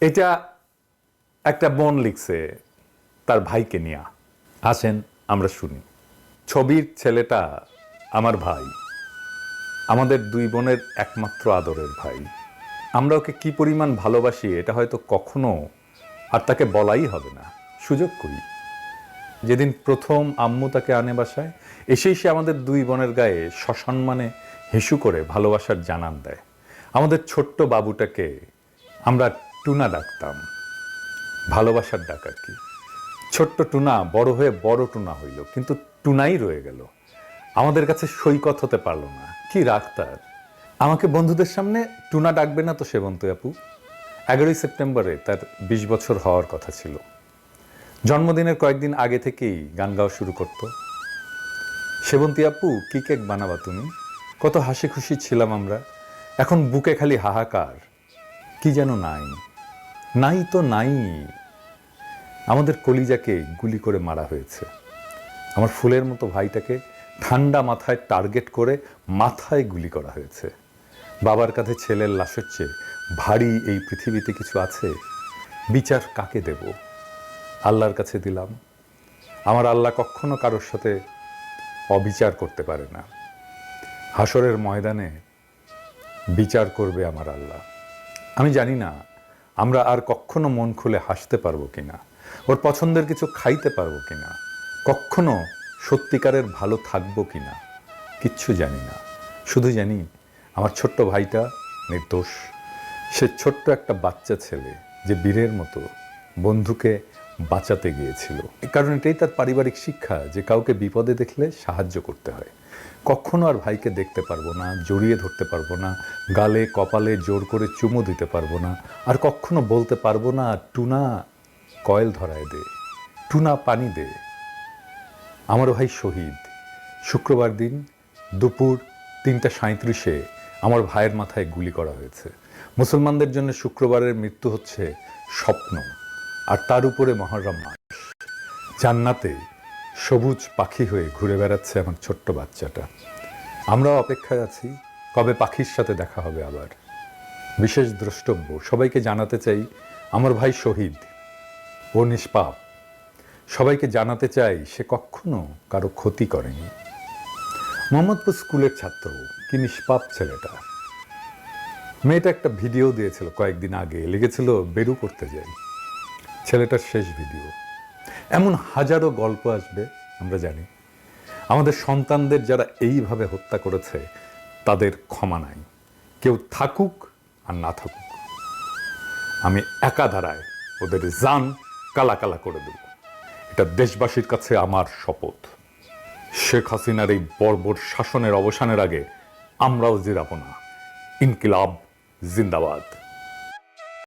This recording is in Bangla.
এটা একটা বোন লিখছে তার ভাইকে নিয়ে। আসেন আমরা শুনি। ছবির ছেলেটা আমার ভাই, আমাদের দুই বোনের একমাত্র আদরের ভাই। আমরা ওকে কি পরিমাণ ভালোবাসি এটা হয়তো কখনো আর তাকে বলাই হবে না, সুযোগ করি। যেদিন প্রথম আম্মু তাকে আনে বাসায়, এসেই সে আমাদের দুই বোনের গায়ে সসম্মানে হিসু করে ভালোবাসার জানান দেয়। আমাদের ছোট্ট বাবুটাকে আমরা টুনা ডাকতাম, ভালোবাসার ডাক আর কি। ছোট্ট টুনা বড় হয়ে বড় টুনা হইল, কিন্তু টুনাই রয়ে গেল, আমাদের কাছে সৈকত হতে পারলো না। কি রাগ তার! আমাকে বন্ধুদের সামনে টুনা ডাকবে না তো সেবন্তী আপু? 11ই সেপ্টেম্বরে তার 20 বছর হওয়ার কথা ছিল। জন্মদিনের কয়েকদিন আগে থেকেই গান গাওয়া শুরু করত। সেবন্তী আপু, কি কেক বানাবা তুমি? কত হাসি খুশি ছিলাম আমরা, এখন বুকে খালি হাহাকার। কি যেন নাই, নাই তো নাই। আমাদের কলিজাকে গুলি করে মারা হয়েছে। আমার ফুলের মতো ভাইটাকে ঠান্ডা মাথায় টার্গেট করে মাথায় গুলি করা হয়েছে। বাবার কাছে ছেলের লাশের চেয়ে ভারী এই পৃথিবীতে কিছু আছে? বিচার কাকে দেব? আল্লাহর কাছে দিলাম। আমার আল্লাহ কখনো কারোর সাথে অবিচার করতে পারে না। হাসরের ময়দানে বিচার করবে আমার আল্লাহ। আমি জানি না আমরা আর কখনো মন খুলে হাসতে পারবো কিনা, ওর পছন্দের কিছু খাইতে পারবো কিনা, কখনো সত্যিকারের ভালো থাকবো কিনা, কিচ্ছু জানি না। শুধু জানি আমার ছোট্ট ভাইটা নির্দোষ। সে ছোট্ট একটা বাচ্চা ছেলে যে বীরের মতো বন্ধুকে বাঁচাতে গিয়েছিল। কারণ এটাই তার পারিবারিক শিক্ষা যে কাউকে বিপদে দেখলে সাহায্য করতে হয়। কখনো আর ভাইকে দেখতে পারবো না, জড়িয়ে ধরতে পারবো না, গালে কপালে জোর করে চুমু দিতে পারবো না, আর কখনো বলতে পারবো না টুনা কয়েল ধরায় দে, টুনা পানি দে। আমার ভাই শহীদ। শুক্রবার দিন দুপুর 3:37 আমার ভাইয়ের মাথায় গুলি করা হয়েছে। মুসলমানদের জন্য শুক্রবারের মৃত্যু হচ্ছে স্বপ্ন, আর তার উপরে মহররম মাস। জান্নাতে সবুজ পাখি হয়ে ঘুরে বেড়াচ্ছে আমার ছোট্ট বাচ্চাটা। আমরাও অপেক্ষায় আছি কবে পাখির সাথে দেখা হবে আবার। বিশেষ দ্রষ্টব্য, সবাইকে জানাতে চাই আমার ভাই শহীদ, ও নিষ্পাপ। সবাইকে জানাতে চাই সে কখনো কারো ক্ষতি করেনি। মোহাম্মদপুর স্কুলের ছাত্র, কি নিষ্পাপ ছেলেটা। মেয়েটা একটা ভিডিও দিয়েছিল কয়েকদিন আগে, লিখেছিল বেরু করতে যাই। ছেলেটার শেষ ভিডিও। এমন হাজারো গল্প আসবে, আমরা জানি। আমাদের সন্তানদের যারা এইভাবে হত্যা করেছে তাদের ক্ষমা নাই, কেউ থাকুক আর না থাকুক। আমি একা ধারায় ওদের জান কালা কালা করে দেব, এটা দেশবাসীর কাছে আমার শপথ। শেখ হাসিনার এই বর্বর শাসনের অবসানের আগে আমরাও জিরাবো না। ইনকিলাব জিন্দাবাদ।